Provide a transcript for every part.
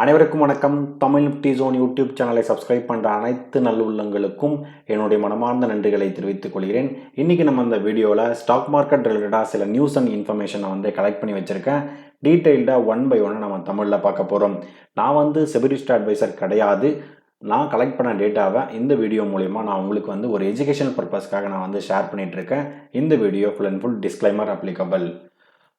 அனைவருக்கும் வணக்கம். Tamil D zone YouTube சேனலை சப்ஸ்கிரைப் பண்ணுற அனைத்து நல்லுள்ளங்களுக்கும் என்னுடைய மனமார்ந்த நன்றிகளை தெரிவித்துக் கொள்கிறேன். இன்றைக்கி நம்ம இந்த வீடியோவில் ஸ்டாக் மார்க்கெட் ரிலேட்டடாக சில நியூஸ் அண்ட் இன்ஃபர்மேஷனை கலெக்ட் பண்ணி வச்சுருக்கேன். டீட்டெயில்டாக ஒன் பை ஒன்று நம்ம தமிழில் பார்க்க போகிறோம். நான் செபிலிஸ்ட் அட்வைசர் கிடையாது. நான் கலெக்ட் பண்ண டேட்டாவை இந்த வீடியோ மூலிமா நான் உங்களுக்கு ஒரு எஜுகேஷனல் பர்பஸ்க்காக நான் ஷேர் பண்ணிகிட்ருக்கேன். இந்த video full and full disclaimer applicable.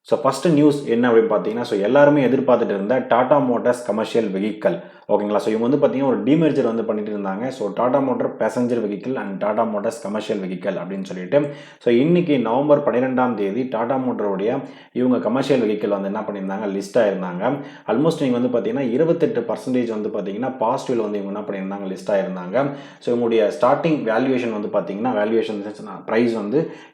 So first news என்ன அப்படின்னு பார்த்தீங்கன்னா, எல்லாருமே எதிர்பார்த்துட்டு இருந்த டாடா மோட்டார்ஸ் கமர்ஷியல் வெஹிக்கல். ஓகேங்களா. ஸோ இவங்க பார்த்தீங்கன்னா ஒரு டிமெர்ஜர் பண்ணிட்டு இருந்தாங்க. So Tata motor passenger vehicle and Tata Motors commercial vehicle அப்படின்னு சொல்லிட்டு இன்னைக்கு நவம்பர் 12ஆம் தேதி டாடா மோட்டருடைய இவங்க கமர்ஷியல் வெஹிக்கிள் என்ன பண்ணியிருந்தாங்க, லிஸ்ட் ஆயிருந்தாங்க. ஆல்மோஸ்ட் நீங்கள் பார்த்தீங்கன்னா 28% பார்த்தீங்கன்னா பாசிட்டிவ்ல இவங்க என்ன பண்ணியிருந்தாங்க, லிஸ்ட் ஆயிருந்தாங்க. ஸோ இவங்களுடைய ஸ்டார்டிங் வேல்யூவேஷன் பார்த்தீங்கன்னா வேல்யூவேஷன் ப்ரைஸ்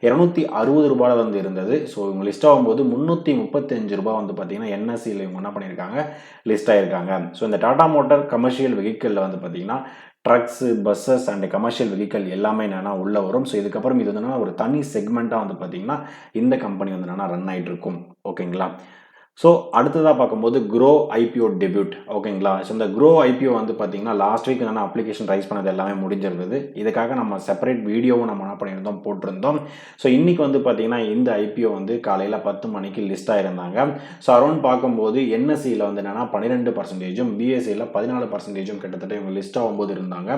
$260 இருந்தது. ஸோ இவங்க லிஸ்ட் ஆகும்போது $335 பார்த்தீங்கன்னா என்எஸ்சியில் இவங்க என்ன பண்ணியிருக்காங்க, லிஸ்ட் ஆயிருக்காங்க. ஸோ இந்த டாடா மோட்டார் கமர்ஷியல் வெஹிக்கிளில் பார்த்தீங்கன்னா drugs, buses and commercial vehicle எல்லாமே உள்ளே வரும். ஸோ இதுக்கப்புறம் இது ஒரு தனி செக்மெண்ட்டாக பார்த்தீங்கன்னா இந்த கம்பெனி ரன் ஆகிட்டு இருக்கும். ஓகேங்களா. ஸோ அடுத்ததாக பார்க்கும்போது க்ரோ ஐபிஓ டெபியூட். ஓகேங்களா. ஸோ இந்த க்ரோ ஐபிஓ பார்த்தீங்கன்னா லாஸ்ட் வீக் அப்ளிகேஷன் ரைஸ் பண்ணது எல்லாமே முடிஞ்சிருந்தது. இதுக்காக நம்ம செப்பரேட் வீடியோவும் நம்ம என்ன பண்ணியிருந்தோம், போட்டிருந்தோம். ஸோ இன்றைக்கி பார்த்தீங்கன்னா இந்த ஐபிஓ காலையில் 10 மணிக்கு லிஸ்ட் ஆயிருந்தாங்க. ஸோ அரௌண்ட் பார்க்கும்போது என்எஸ்சியில் என்னென்னா 12%, பிஎஸ்சியில் 14% கிட்டத்தட்ட இவங்க லிஸ்ட் ஆகும்போது இருந்தாங்க.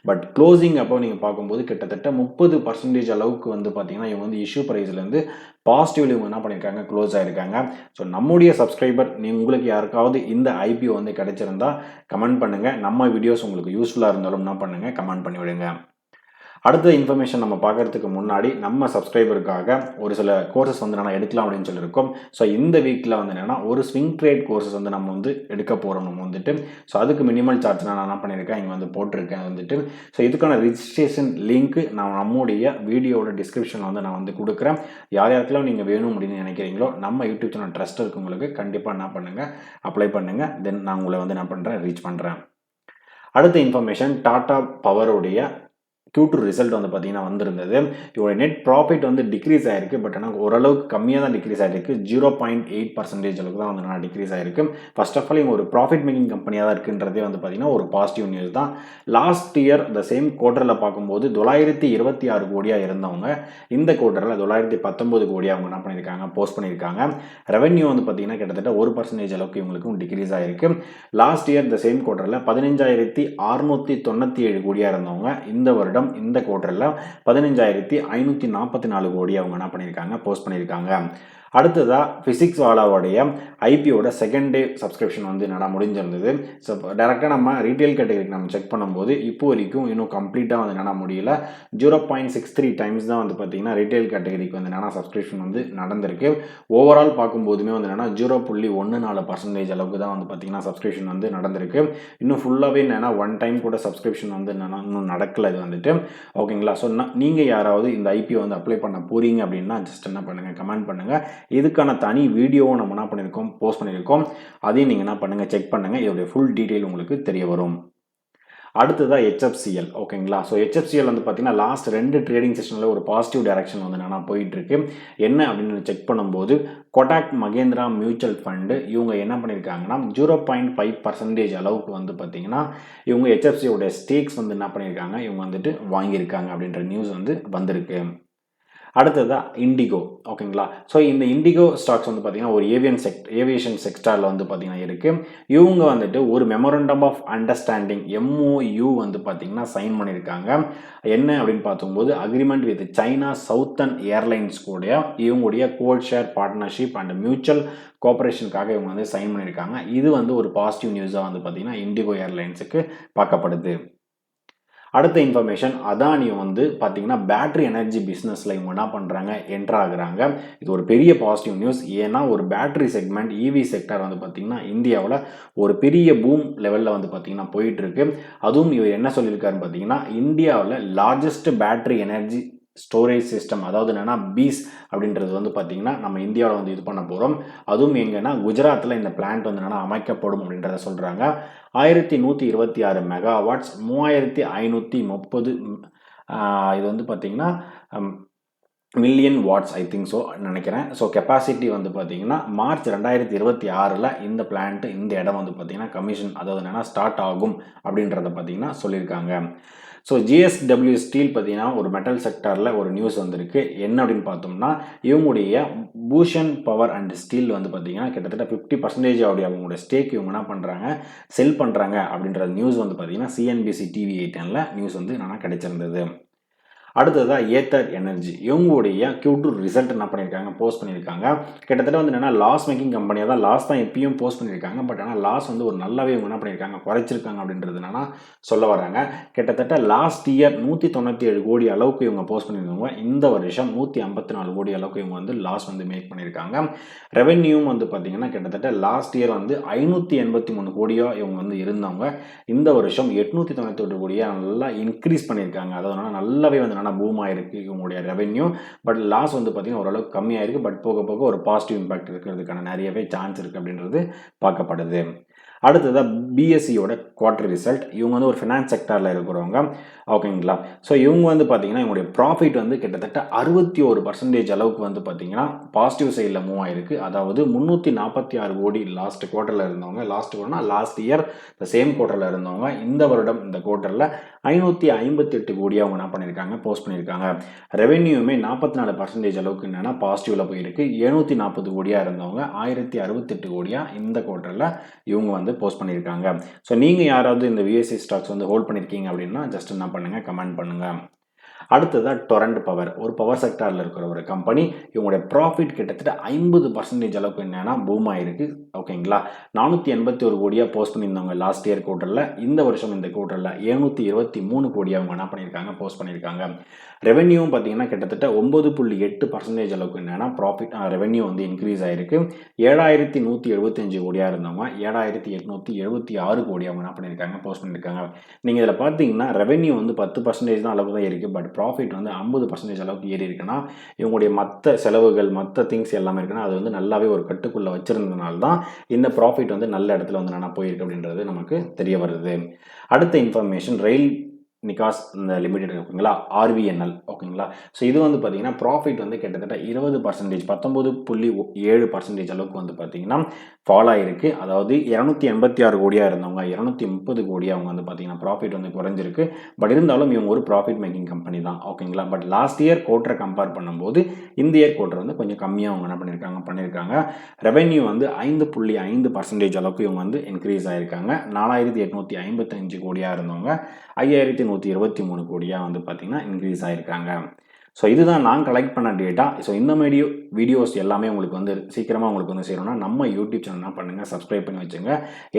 பட் க்ளோசிங் அப்போ நீங்கள் பார்க்கும்போது கிட்டத்தட்ட 30% அளவுக்கு பார்த்தீங்கன்னா இவங்க இஷ்யூ ப்ரைஸ்லேருந்து பாசிட்டிவ்லி இவங்க என்ன பண்ணியிருக்காங்க, க்ளோஸ் ஆகிருக்காங்க. ஸோ நம்முடைய சப்ஸ்கிரைபர் உங்களுக்கு யாருக்காவது இந்த ஐபிஓ கிடைச்சிருந்தா கமெண்ட் பண்ணுங்கள். நம்ம வீடியோஸ் உங்களுக்கு யூஸ்ஃபுல்லாக இருந்தாலும் என்ன பண்ணுங்கள், கமெண்ட் பண்ணி விடுங்க. அடுத்த இன்ஃபர்மேஷன் நம்ம பார்க்கறதுக்கு முன்னாடி நம்ம சப்ஸ்கிரைபருக்காக ஒரு சில கோர்சஸ் நான் எடுக்கலாம் அப்படின்னு சொல்லியிருக்கோம். ஸோ இந்த வீக்கில் என்னென்னா ஒரு ஸ்விங் ட்ரேட் கோர்சஸ் நம்ம எடுக்க போகிறோம். நம்ம ஸோ அதுக்கு மினிமல் சார்ஜ் நான் என்ன பண்ணியிருக்கேன், இங்கே போட்டிருக்கேன். ஸோ இதுக்கான ரிஜிஸ்ட்ரேஷன் லிங்க் நான் நம்முடைய வீடியோட டிஸ்கிரிப்ஷனில் நான் கொடுக்குறேன். யார் யாருக்கெல்லாம் நீங்கள் வேணும் அப்படின்னு நினைக்கிறீங்களோ நம்ம யூடியூப் சேனல் ட்ரஸ்ட் இருக்கவங்களுக்கு கண்டிப்பாக என்ன பண்ணுங்கள், அப்ளை பண்ணுங்கள். தென் நான் உங்களை என்ன பண்ணுறேன், ரீச் பண்ணுறேன். அடுத்த இன்ஃபர்மேஷன் டாடா பவருடைய Q2 ரிசல்ட் பார்த்தீங்கன்னா வந்திருந்தது. இவருடைய நெட் ப்ராஃபிட் டிக்ரீஸ் ஆயிருக்கு. பட் ஆனால் ஓரளவுக்கு கம்மியாக தான் டிக்ரீஸ் ஆகிருக்கு. 0.8% அளவுக்கு தான் டிக்ரீஸ் ஆயிருக்கு. ஃபர்ஸ்ட் ஆஃப் ஆல் இவங்க ஒரு ப்ராஃபிட் மேக்கிங் கம்பெனியாக தான் இருக்குன்றதே பார்த்தீங்கன்னா ஒரு பாசிட்டிவ் நியூஸ் தான். லாஸ்ட் இயர் இந்த சேம் குவார்ட்டரில் பார்க்கும்போது 926 கோடியாக இருந்தவங்க இந்த குவார்ட்டரில் 919 கோடியாக அவங்க என்ன பண்ணியிருக்காங்க, போஸ்ட் பண்ணியிருக்காங்க. ரெவென்யூ பார்த்தீங்கன்னா கிட்டத்தட்ட 1% அளவுக்கு இவங்களுக்கும் டிக்ரீஸ் ஆயிருக்கு. லாஸ்ட் இயர் இந்த சேம் குவார்ட்டரில் 15,697 கோடியாக இருந்தவங்க இந்த வருடம் இந்த குவார்ட்டரில் 15,544 கோடி அவங்க என்ன பண்ணியிருக்காங்க, போஸ்ட் பண்ணியிருக்காங்க. அடுத்ததாக பிசிக்ஸ் வாலாவுடைய ஐபிஓட செகண்ட் டே சப்ஸ்கிரிப்ஷன் என்னடா முடிஞ்சிருந்தது. ஸோ டேரெக்டாக நம்ம ரீட்டைல் கேட்டகரிக்கு நம்ம செக் பண்ணும்போது இப்போ வரைக்கும் இன்னும் கம்ப்ளீட்டாக என்னென்னா முடியல. 0.63 டைம்ஸ் தான் பார்த்தீங்கன்னா ரீட்டைல் கேட்டகரிக்கு என்னென்னா சப்ஸ்கிரிப்ஷன் நடந்திருக்கு. ஓவரால் பார்க்கும்போதுமே என்னென்னா 0.14% அளவுக்கு தான் பார்த்தீங்கன்னா சப்ஸ்கிரிப்ஷன் நடந்திருக்கு. இன்னும் ஃபுல்லாகவே என்னென்னா 1 டைம் கூட சப்ஸ்கிரிப்ஷன் என்னென்னா இன்னும் நடக்கலை. இது ஓகேங்களா. ஸோ நீங்கள் யாராவது இந்த ஐபிஓ அப்ளை பண்ண போகிறீங்க அப்படின்னா ஜஸ்ட் என்ன பண்ணுங்கள், கமெண்ட் பண்ணுங்கள். இதுக்கான தனி வீடியோவும் நம்ம என்ன பண்ணியிருக்கோம், போஸ்ட் பண்ணியிருக்கோம். அதையும் நீங்கள் என்ன பண்ணுங்கள், செக் பண்ணுங்கள். இதோடைய ஃபுல் டீட்டெயில் உங்களுக்கு தெரிய வரும். அடுத்ததாக HFCL. ஓகேங்களா. ஸோ HFCL பார்த்தீங்கன்னா லாஸ்ட் 2 ட்ரேடிங் செஷனில் ஒரு பாசிட்டிவ் டைரக்ஷன் என்னென்னா போயிட்டுருக்கு. என்ன அப்படின்னு செக் பண்ணும்போது கொடாக் மகேந்திரா மியூச்சுவல் ஃபண்டு இவங்க என்ன பண்ணியிருக்காங்கன்னா 0.5% அளவுக்கு பார்த்தீங்கன்னா இவங்க HFCயோட ஸ்டேக்ஸ் என்ன பண்ணியிருக்காங்க, இவங்க வாங்கியிருக்காங்க அப்படின்ற நியூஸ் வந்திருக்கு. அடுத்ததாக இண்டிகோ. ஓகேங்களா. ஸோ இந்த இண்டிகோ ஸ்டாக்ஸ் பார்த்தீங்கன்னா ஒரு ஏவியேஷன் செக்டாரில் பார்த்தீங்கன்னா இருக்குது. இவங்க ஒரு மெமரண்டம் ஆஃப் அண்டர்ஸ்டாண்டிங் MOU பார்த்தீங்கன்னா சைன் பண்ணியிருக்காங்க. என்ன அப்படின்னு பார்க்கும்போது agreement with China Southern Airlines கூட இவங்களுடைய code share partnership and mutual கோஆபரேஷனுக்காக இவங்க சைன் பண்ணியிருக்காங்க. இது ஒரு பாசிட்டிவ் நியூஸாக பார்த்தீங்கன்னா இண்டிகோ ஏர்லைன்ஸுக்கு பார்க்கப்படுது. அடுத்த இன்ஃபர்மேஷன் அதானியும் பார்த்தீங்கன்னா பேட்டரி எனர்ஜி பிஸ்னஸில் இவங்க என்ன பண்ணுறாங்க, என்ட்ரு ஆகுறாங்க. இது ஒரு பெரிய பாசிட்டிவ் நியூஸ். ஏன்னா ஒரு பேட்டரி செக்மெண்ட் EV செக்டர் பார்த்தீங்கன்னா இந்தியாவில் ஒரு பெரிய பூம் லெவலில் பார்த்தீங்கன்னா போயிட்டுருக்கு. அதுவும் இவர் என்ன சொல்லியிருக்காருன்னு பார்த்தீங்கன்னா இந்தியாவில் largest battery energy storage system, அதாவது என்னென்னா பீஸ் அப்படின்றது பார்த்தீங்கன்னா நம்ம இந்தியாவில் இது பண்ண போகிறோம். அதுவும் எங்கன்னா குஜராத்தில் இந்த பிளான்ட் என்னென்னா அமைக்கப்படும் அப்படின்றத சொல்கிறாங்க. 1126 மெகாவாட்ஸ், 3530 இது பார்த்தீங்கன்னா million watts I think so நினைக்கிறேன். ஸோ கெப்பாசிட்டி வந்து பார்த்தீங்கன்னா மார்ச் 2026 இந்த பிளான்ட் இந்த இடம் வந்து பார்த்தீங்கன்னா கமிஷன் அதாவது என்னென்னா ஸ்டார்ட் ஆகும் அப்படின்றத பார்த்தீங்கன்னா சொல்லியிருக்காங்க. ஸோ ஜிஎஸ்டபிள்யூ ஸ்டீல் பார்த்தீங்கன்னா ஒரு மெட்டல் செக்டாரில் ஒரு நியூஸ் வந்திருக்கு. என்ன அப்படின்னு பார்த்தோம்னா இவங்களுடைய பூஷன் பவர் அண்ட் ஸ்டீல் வந்து பார்த்தீங்கன்னா கிட்டத்தட்ட 50% அவங்களுடைய ஸ்டேக் இவங்க என்ன பண்ணுறாங்க செல் பண்ணுறாங்க அப்படின்ற நியூஸ் வந்து பார்த்தீங்கன்னா சிஎன்பிசி டிவி 8 நியூஸ் வந்து என்னென்னா கிடைச்சிருந்தது. அடுத்ததாக ஏத்தர் எனர்ஜி இவங்களுடைய Q2 ரிசல்ட் என்ன பண்ணியிருக்காங்க போஸ்ட் பண்ணியிருக்காங்க. கிட்டத்தட்ட வந்து என்னென்னா லாஸ் மேக்கிங் கம்பெனியாக தான் லாஸ் தான் எப்பயும் போஸ்ட் பண்ணியிருக்காங்க. பட் ஆனால் லாஸ் வந்து ஒரு நல்லாவே இவங்க என்ன பண்ணியிருக்காங்க குறைச்சிருக்காங்க அப்படின்றது என்னென்னா சொல்ல வராங்க. கிட்டத்தட்ட லாஸ்ட் இயர் 197 கோடி அளவுக்கு இவங்க போஸ்ட் பண்ணியிருந்தவங்க இந்த வருஷம் 154 கோடி அளவுக்கு இவங்க வந்து லாஸ் வந்து மேக் பண்ணியிருக்காங்க. ரெவென்யூவும் வந்து பார்த்தீங்கன்னா கிட்டத்தட்ட லாஸ்ட் இயர் வந்து 583 கோடியாக இவங்க வந்து இருந்தவங்க இந்த வருஷம் 891 கோடியாக நல்லா இன்க்ரீஸ் பண்ணியிருக்காங்க. அதாவது நல்லாவே வந்து பூம் ஆயிருக்கு இவங்களுடைய ரெவென்யூ. பட் லாஸ் வந்து பார்த்தீங்கன்னா ஓரளவுக்கு கம்மியாயிருக்கு. பட் போக போக ஒரு பாசிட்டிவ் இம்பாக்ட் இருக்கிறதுக்கான நிறையவே சான்ஸ் இருக்குது அப்படின்றது பார்க்கப்படுது. அடுத்ததாக பிஎஸ்சியோட குவார்டர் ரிசல்ட் இவங்க வந்து ஒரு ஃபினான்ஸ் செக்டாரில் இருக்கிறவங்க ஓகேங்களா. ஸோ இவங்க வந்து பார்த்தீங்கன்னா இவங்களுடைய ப்ராஃபிட் வந்து கிட்டத்தட்ட 61% அளவுக்கு வந்து பார்த்தீங்கன்னா பாசிட்டிவ் சைடில் மூவ் ஆயிருக்கு. அதாவது 346 கோடி லாஸ்ட் குவார்ட்டரில் இருந்தவங்க லாஸ்ட் இயர் இந்த சேம் குவார்ட்டரில் இருந்தவங்க இந்த வருடம் இந்த குவார்ட்டரில் 558 கோடி அவங்க என்ன பண்ணியிருக்காங்க போஸ்ட் பண்ணியிருக்காங்க. ரெவென்யூமே 44% அளவுக்கு என்னென்னா பாசிட்டிவில் போயிருக்கு. 740 கோடியாக இருந்தவங்க 1068 கோடியாக இந்த குவார்ட்டரில் இவங்க வந்து போஸ்ட் பண்ணியிருக்காங்க. ஸோ நீங்கள் யாராவது இந்த விஎஸ்சி ஸ்டாக்ஸ் வந்து ஹோல்ட் பண்ணியிருக்கீங்க அப்படின்னா ஜஸ்ட் என்ன பண்ணுங்கள் கமெண்ட் பண்ணுங்கள். அடுத்ததாக டொரண்ட் பவர் ஒரு பவர் செக்டாரில் இருக்கிற ஒரு கம்பெனி இவங்களுடைய ப்ராஃபிட் கிட்டத்தட்ட 50% அளவுக்கு என்னென்னா பூம் ஆயிருக்கு ஓகேங்களா. 481 கோடியாக போஸ்ட் பண்ணியிருந்தாங்க லாஸ்ட் இயர் குவார்ட்டரில். இந்த வருஷம் இந்த குவார்ட்டரில் 723 கோடி அவங்க என்ன பண்ணியிருக்காங்க போஸ்ட் பண்ணியிருக்காங்க. ரெவென்யூவும் பார்த்தீங்கன்னா கிட்டத்தட்ட 9.8% அளவுக்கு என்னென்னா ப்ராஃபிட் ரெவென்யூ வந்து இன்க்ரீஸ் ஆயிருக்கு. 7175 கோடியாக இருந்தவங்க 7876 கோடி அவங்க என்ன பண்ணியிருக்காங்க போஸ்ட் பண்ணியிருக்காங்க. நீங்கள் இதில் பார்த்தீங்கன்னா ரெவென்யூ வந்து 10% தான் அளவுக்கு தான் இருக்குது. பட் ப்ராஃபிட் வந்து 50% அளவுக்கு ஏறி இருக்குன்னா இவங்களுடைய மற்ற செலவுகள் மற்ற திங்ஸ் எல்லாமே இருக்குன்னா அது வந்து நல்லாவே ஒரு கட்டுக்குள்ளே வச்சிருந்ததுனால தான் இந்த ப்ராஃபிட் வந்து நல்ல இடத்துல வந்து நான் போயிருக்கு அப்படின்றது நமக்கு தெரிய வருது. அடுத்த இன்ஃபர்மேஷன் ரெயில் நிகாஸ் இந்த லிமிடெட் ஓகேங்களா ஆர்விஎன்எல் ஓகேங்களா. ஸோ இது வந்து பார்த்தீங்கன்னா ப்ராஃபிட் வந்து கிட்டத்தட்ட 20% 19.7% அளவுக்கு வந்து பார்த்தீங்கன்னா ஃபால் ஆகிருக்கு. அதாவது 286 கோடியாக இருந்தவங்க 230 கோடியாக அவங்க வந்து பார்த்தீங்கன்னா ப்ராஃபிட் வந்து குறைஞ்சிருக்கு. பட் இருந்தாலும் இவங்க ஒரு ப்ராஃபிட் மேக்கிங் கம்பெனி தான் ஓகேங்களா. பட் லாஸ்ட் இயர் குவார்ட்டரை கம்பேர் பண்ணும்போது இந்த இயர் குவார்ட்டர் வந்து கொஞ்சம் கம்மியாக அவங்க என்ன பண்ணியிருக்காங்க ரெவென்யூ வந்து 5.5% அளவுக்கு இவங்க வந்து இன்க்ரீஸ் ஆகிருக்காங்க. 4855 கோடியாக இருந்தவங்க 5123 கோடியாக வந்து பார்த்தீங்கன்னா இன்க்ரீஸ் ஆகிருக்காங்க. ஸோ இதுதான் நான் கலெக்ட் பண்ண டேட்டா. ஸோ இந்த மாதிரி வீடியோஸ் எல்லாமே உங்களுக்கு வந்து சீக்கிரமாக உங்களுக்கு வந்து சேரணும்னா நம்ம யூடியூப் சேனல் என்ன பண்ணுங்கள் சப்ஸ்கிரைப் பண்ணி வச்சுங்க.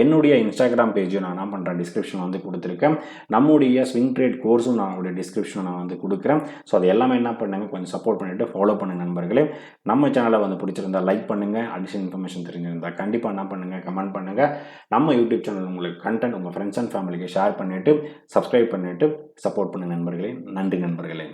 என்னுடைய இன்ஸ்டாகிராம் பேஜும் நான் என்ன பண்ணுறேன் டிஸ்கிரிப்ஷனில் வந்து கொடுத்துருக்கேன். நம்முடைய ஸ்விங் ட்ரேட் கோர்ஸும் நான் உங்களுடைய டிஸ்கிரிப்ஷனில் நான் வந்து கொடுக்குறேன். ஸோ அது எல்லாமே என்ன பண்ணுங்கள் கொஞ்சம் சப்போர்ட் பண்ணிவிட்டு ஃபாலோ பண்ணுங்கள் நண்பர்களே. நம்ம சேனலை வந்து பிடிச்சிருந்தா லைக் பண்ணுங்கள். அடிஷனல் இன்ஃபர்மேஷன் தெரிஞ்சிருந்தால் கண்டிப்பாக என்ன பண்ணுங்கள் கமெண்ட் பண்ணுங்கள். நம்ம யூடியூப் சேனல் உங்களுக்கு கண்டென்ட் உங்கள் ஃப்ரெண்ட்ஸ் அண்ட் ஃபேமிலிக்கு ஷேர் பண்ணிவிட்டு சப்ஸ்கிரைப் பண்ணிவிட்டு சப்போர்ட் பண்ணுங்கள் நண்பர்களே. நன்றி நண்பர்களே.